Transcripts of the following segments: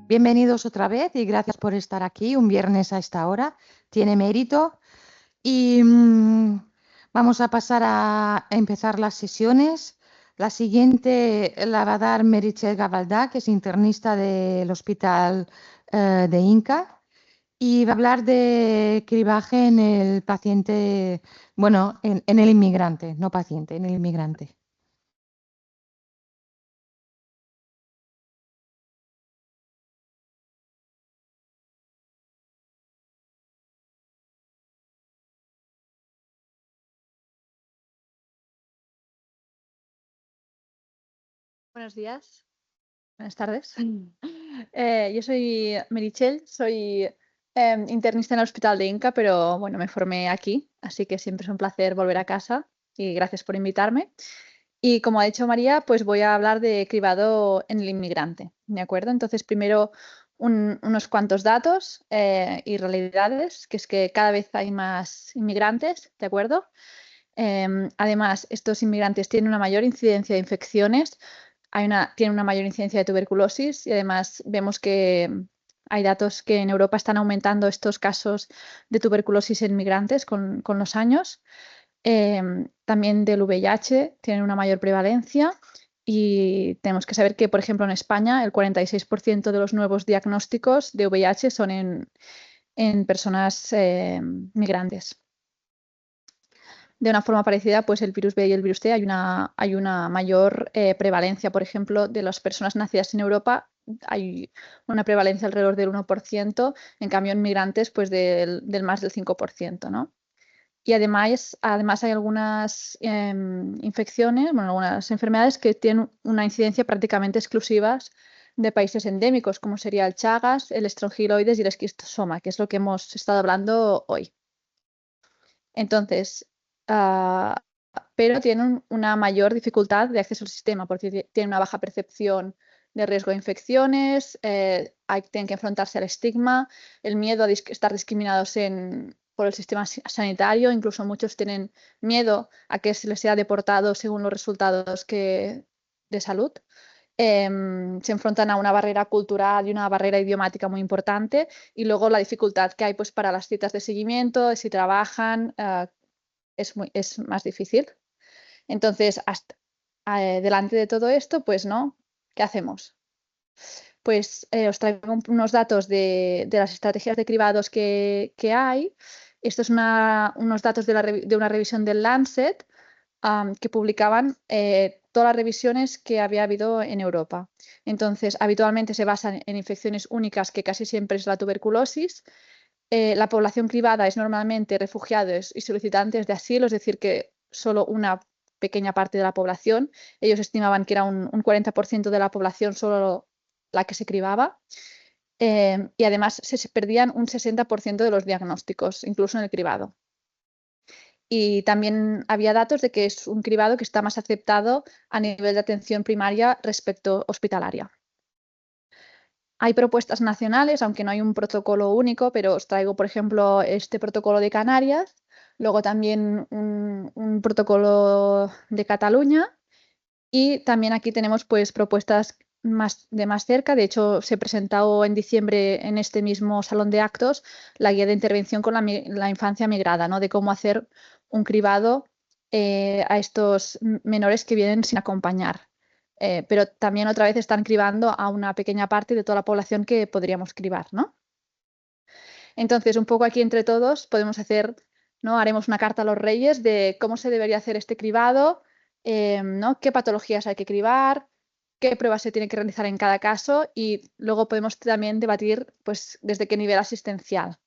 Bienvenidos otra vez y gracias por estar aquí un viernes a esta hora. Tiene mérito. Y vamos a pasar a empezar las sesiones. La siguiente la va a dar Meritxell Gavaldà, que es internista del Hospital de Inca, y va a hablar de cribaje en el paciente, bueno, en el inmigrante, no paciente, en el inmigrante. Buenos días, buenas tardes. Yo soy Meritxell, soy internista en el Hospital de Inca, pero bueno, me formé aquí, así que siempre es un placer volver a casa y gracias por invitarme. Y como ha dicho María, pues voy a hablar de cribado en el inmigrante, ¿de acuerdo? Entonces, primero unos cuantos datos y realidades, que es que cada vez hay más inmigrantes, ¿de acuerdo? Además, estos inmigrantes tienen una mayor incidencia de infecciones, tienen una mayor incidencia de tuberculosis y además vemos que hay datos que en Europa están aumentando estos casos de tuberculosis en migrantes con los años. También del VIH tienen una mayor prevalencia y tenemos que saber que, por ejemplo, en España el 46% de los nuevos diagnósticos de VIH son en personas migrantes. De una forma parecida, pues el virus B y el virus T hay una mayor prevalencia, por ejemplo, de las personas nacidas en Europa, hay una prevalencia alrededor del 1%, en cambio en migrantes pues del más del 5%, ¿no? Y además hay algunas infecciones, bueno, algunas enfermedades que tienen una incidencia prácticamente exclusivas de países endémicos, como sería el Chagas, el estrongiloides y el esquistosoma, que es lo que hemos estado hablando hoy. Entonces, pero tienen una mayor dificultad de acceso al sistema porque tienen una baja percepción de riesgo de infecciones, tienen que enfrentarse al estigma, el miedo a estar discriminados por el sistema sanitario, incluso muchos tienen miedo a que se les sea deportado según los resultados de salud. Se enfrentan a una barrera cultural y una barrera idiomática muy importante y luego la dificultad que hay pues, para las citas de seguimiento, si trabajan, es más difícil. Entonces, delante de todo esto, pues no, ¿qué hacemos? Pues os traigo unos datos de las estrategias de cribados que hay. Estos son unos datos de una revisión del Lancet que publicaban todas las revisiones que había habido en Europa. Entonces, habitualmente se basan en infecciones únicas, que casi siempre es la tuberculosis. La población cribada es normalmente refugiados y solicitantes de asilo, es decir, que solo una pequeña parte de la población. Ellos estimaban que era un 40% de la población solo la que se cribaba. Y además se perdían un 60% de los diagnósticos, incluso en el cribado. Y también había datos de que es un cribado que está más aceptado a nivel de atención primaria respecto hospitalaria. Hay propuestas nacionales, aunque no hay un protocolo único, pero os traigo, por ejemplo, este protocolo de Canarias, luego también un protocolo de Cataluña y también aquí tenemos pues propuestas de más cerca. De hecho, se presentó en diciembre en este mismo salón de actos la guía de intervención con la infancia migrada, ¿no? De cómo hacer un cribado a estos menores que vienen sin acompañar. Pero también otra vez están cribando a una pequeña parte de toda la población que podríamos cribar, ¿no? Entonces, un poco aquí entre todos podemos hacer, ¿no? Haremos una carta a los reyes de cómo se debería hacer este cribado, ¿no? Qué patologías hay que cribar, qué pruebas se tienen que realizar en cada caso y luego podemos también debatir pues, desde qué nivel asistencial.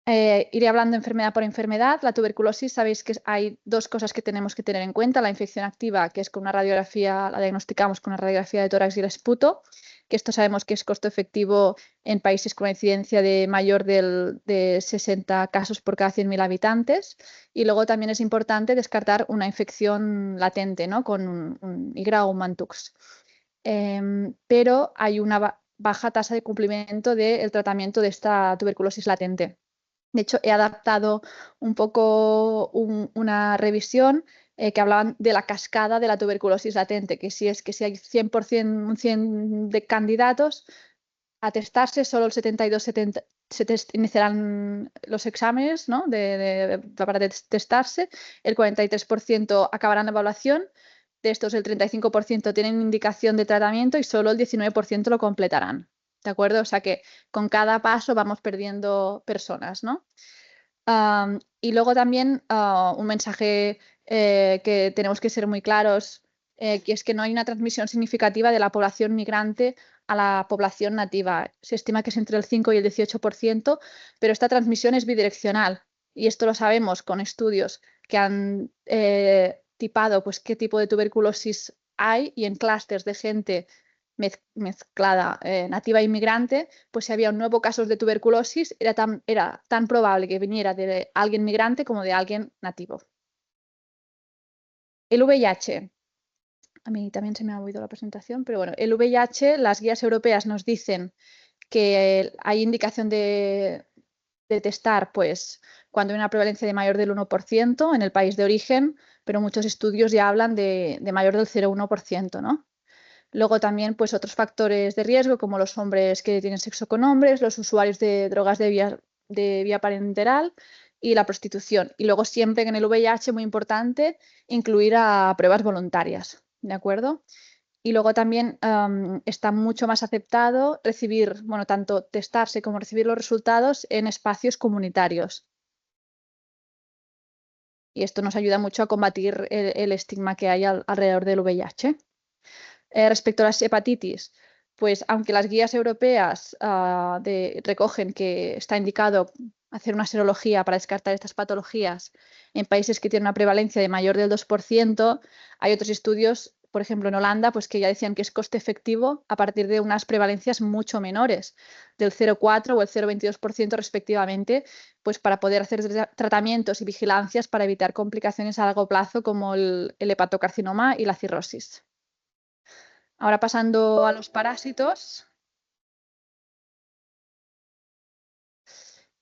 Iré hablando enfermedad por enfermedad. La tuberculosis, sabéis que hay dos cosas que tenemos que tener en cuenta. La infección activa, que es con una radiografía, la diagnosticamos con una radiografía de tórax y el esputo, que esto sabemos que es costo efectivo en países con una incidencia de mayor de 60 casos por cada 100.000 habitantes. Y luego también es importante descartar una infección latente, ¿no? Con un IGRA o un Mantux. Pero hay una baja tasa de cumplimiento del tratamiento de esta tuberculosis latente. De hecho, he adaptado un poco una revisión que hablaban de la cascada de la tuberculosis latente, que si hay 100%, 100 de candidatos a testarse, solo el 72 iniciarán los exámenes, ¿no? para testarse, el 43% acabarán la evaluación, de estos el 35% tienen indicación de tratamiento y solo el 19% lo completarán, ¿de acuerdo? O sea que con cada paso vamos perdiendo personas, ¿no? Y luego también un mensaje que tenemos que ser muy claros, que es que no hay una transmisión significativa de la población migrante a la población nativa. Se estima que es entre el 5 y el 18%, pero esta transmisión es bidireccional y esto lo sabemos con estudios que han tipado pues, qué tipo de tuberculosis hay y en clústeres de gente mezclada nativa e inmigrante, pues si había un nuevo caso de tuberculosis, era tan probable que viniera de alguien migrante como de alguien nativo. El VIH. A mí también se me ha oído la presentación, pero bueno, el VIH, las guías europeas nos dicen que hay indicación de testar pues, cuando hay una prevalencia de mayor del 1% en el país de origen, pero muchos estudios ya hablan de mayor del 0,1%, ¿no? Luego también pues, otros factores de riesgo, como los hombres que tienen sexo con hombres, los usuarios de drogas de vía parenteral y la prostitución. Y luego siempre que en el VIH, muy importante, incluir a pruebas voluntarias, ¿de acuerdo? Y luego también está mucho más aceptado recibir, bueno, tanto testarse como recibir los resultados en espacios comunitarios. Y esto nos ayuda mucho a combatir el estigma que hay alrededor del VIH. Respecto a las hepatitis, pues aunque las guías europeas recogen que está indicado hacer una serología para descartar estas patologías en países que tienen una prevalencia de mayor del 2%, hay otros estudios, por ejemplo en Holanda, pues que ya decían que es coste efectivo a partir de unas prevalencias mucho menores, del 0,4 o el 0,22% respectivamente, pues para poder hacer tratamientos y vigilancias para evitar complicaciones a largo plazo como el hepatocarcinoma y la cirrosis. Ahora pasando a los parásitos.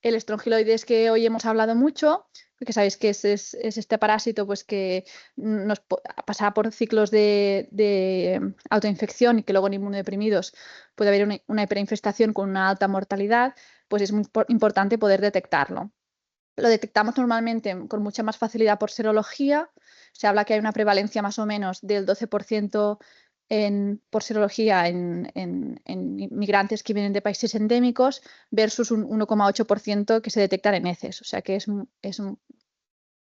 El estrongiloides, que hoy hemos hablado mucho, porque sabéis que es este parásito pues, que nos pasa por ciclos de autoinfección y que luego en inmunodeprimidos puede haber una hiperinfestación con una alta mortalidad, pues es muy importante poder detectarlo. Lo detectamos normalmente con mucha más facilidad por serología. Se habla que hay una prevalencia más o menos del 12% por serología en migrantes que vienen de países endémicos versus un 1,8% que se detectan en heces. O sea que es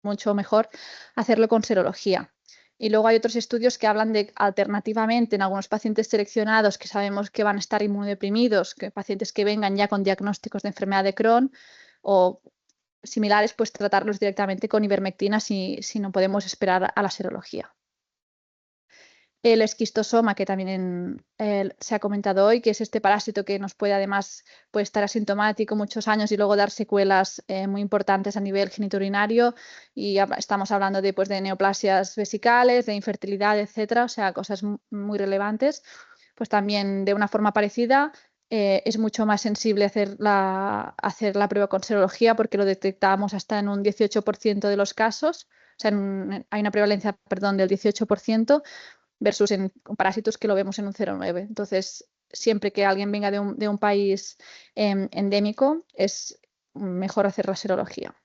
mucho mejor hacerlo con serología. Y luego hay otros estudios que hablan de alternativamente en algunos pacientes seleccionados que sabemos que van a estar inmunodeprimidos, que pacientes que vengan ya con diagnósticos de enfermedad de Crohn o similares, pues tratarlos directamente con ivermectina si no podemos esperar a la serología. El esquistosoma, que también se ha comentado hoy, que es este parásito que nos puede además puede estar asintomático muchos años y luego dar secuelas muy importantes a nivel genitourinario, y estamos hablando de neoplasias vesicales, de infertilidad, etcétera, o sea, cosas muy relevantes. Pues también de una forma parecida es mucho más sensible hacer la prueba con serología porque lo detectamos hasta en un 18% de los casos, o sea, hay una prevalencia, perdón, del 18%, versus con parásitos que lo vemos en un 0,9. Entonces, siempre que alguien venga de un país endémico, es mejor hacer la serología.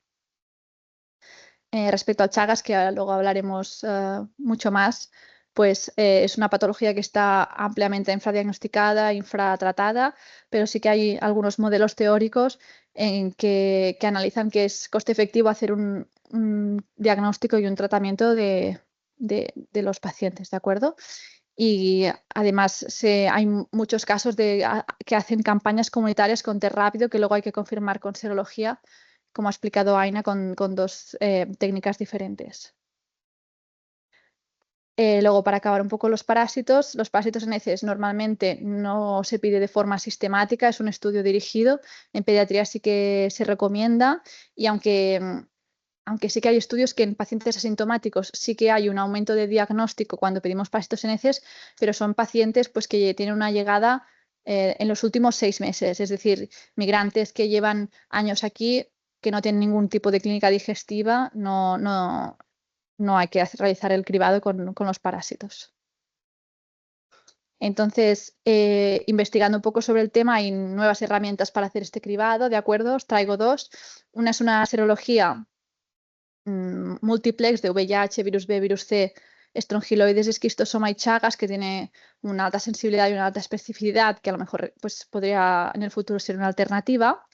Respecto al Chagas, que luego hablaremos mucho más, pues es una patología que está ampliamente infradiagnosticada, infratratada, pero sí que hay algunos modelos teóricos en que analizan que es coste efectivo hacer un diagnóstico y un tratamiento de los pacientes, ¿de acuerdo? Y además hay muchos casos que hacen campañas comunitarias con test rápido que luego hay que confirmar con serología, como ha explicado Aina, con dos técnicas diferentes. Luego, para acabar un poco los parásitos en heces normalmente no se pide de forma sistemática, es un estudio dirigido. En pediatría sí que se recomienda, y aunque sí que hay estudios que en pacientes asintomáticos sí que hay un aumento de diagnóstico cuando pedimos parásitos en heces, pero son pacientes pues, que tienen una llegada en los últimos 6 meses, es decir, migrantes que llevan años aquí, que no tienen ningún tipo de clínica digestiva, no no hay que realizar el cribado con los parásitos. Entonces, investigando un poco sobre el tema, hay nuevas herramientas para hacer este cribado, ¿de acuerdo? Os traigo dos. Una es una serología multiplex de VIH, virus B, virus C, estrongiloides, esquistosoma y Chagas, que tiene una alta sensibilidad y una alta especificidad, que a lo mejor pues, podría en el futuro ser una alternativa.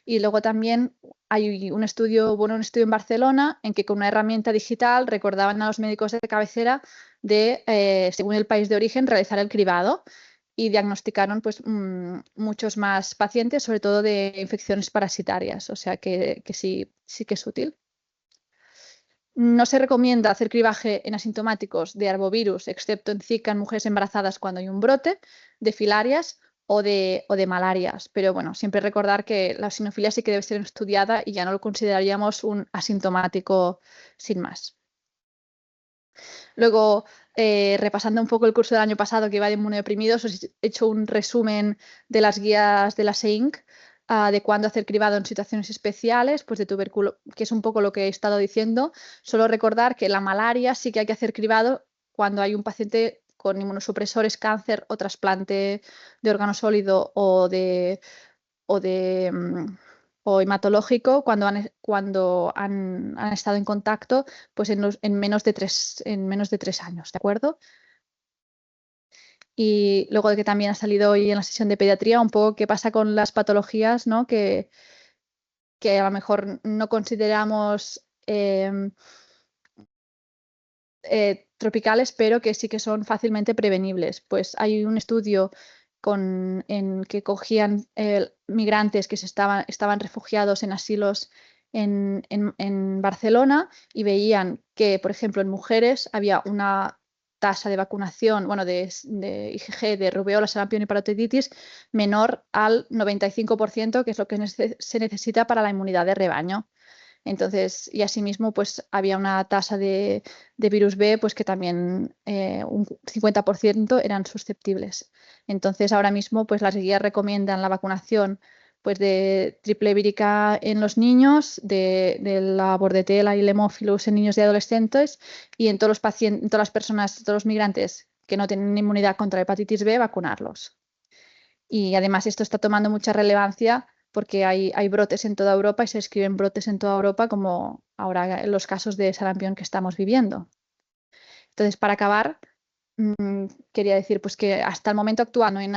Y luego también hay un estudio en Barcelona en que con una herramienta digital recordaban a los médicos de cabecera de, según el país de origen, realizar el cribado y diagnosticaron pues, muchos más pacientes, sobre todo de infecciones parasitarias, o sea que sí que es útil. No se recomienda hacer cribaje en asintomáticos de arbovirus, excepto en Zika en mujeres embarazadas cuando hay un brote de filarias o de malarias. Pero bueno, siempre recordar que la sinofilia sí que debe ser estudiada y ya no lo consideraríamos un asintomático sin más. Luego, repasando un poco el curso del año pasado que iba de inmunodeprimidos, os he hecho un resumen de las guías de la SEINC de cuándo hacer cribado en situaciones especiales, pues de tuberculosis, que es un poco lo que he estado diciendo. Solo recordar que la malaria sí que hay que hacer cribado cuando hay un paciente con inmunosupresores, cáncer o trasplante de órgano sólido o de o hematológico cuando han estado en contacto pues en menos de 3 años, ¿de acuerdo? Y luego de que también ha salido hoy en la sesión de pediatría un poco qué pasa con las patologías, ¿no? que a lo mejor no consideramos tropicales, pero que sí que son fácilmente prevenibles. Pues hay un estudio en que cogían migrantes que estaban refugiados en asilos en Barcelona y veían que, por ejemplo, en mujeres había una tasa de vacunación, bueno, de IgG, de rubeola, sarampión y parotiditis menor al 95%, que es lo que se necesita para la inmunidad de rebaño. Entonces, y asimismo, pues había una tasa de virus B, pues que también un 50% eran susceptibles. Entonces, ahora mismo, pues las guías recomiendan la vacunación pues de triple vírica en los niños, de la bordetela y el hemófilus en niños y adolescentes, y en todos los pacientes, en todas las personas, todos los migrantes que no tienen inmunidad contra la hepatitis B, vacunarlos. Y además esto está tomando mucha relevancia porque hay brotes en toda Europa y se escriben brotes en toda Europa, como ahora en los casos de sarampión que estamos viviendo. Entonces, para acabar, quería decir pues, que hasta el momento actual no hay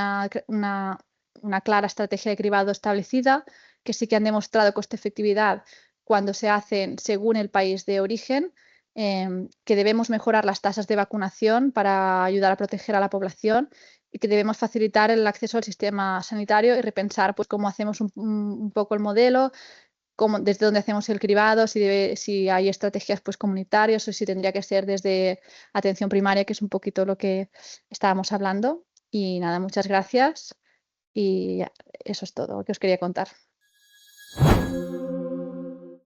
una clara estrategia de cribado establecida, que sí que han demostrado coste-efectividad cuando se hacen según el país de origen, que debemos mejorar las tasas de vacunación para ayudar a proteger a la población y que debemos facilitar el acceso al sistema sanitario y repensar pues, cómo hacemos un poco el modelo, desde dónde hacemos el cribado, si hay estrategias pues, comunitarias o si tendría que ser desde atención primaria, que es un poquito lo que estábamos hablando. Y nada, muchas gracias y eso es todo lo que os quería contar.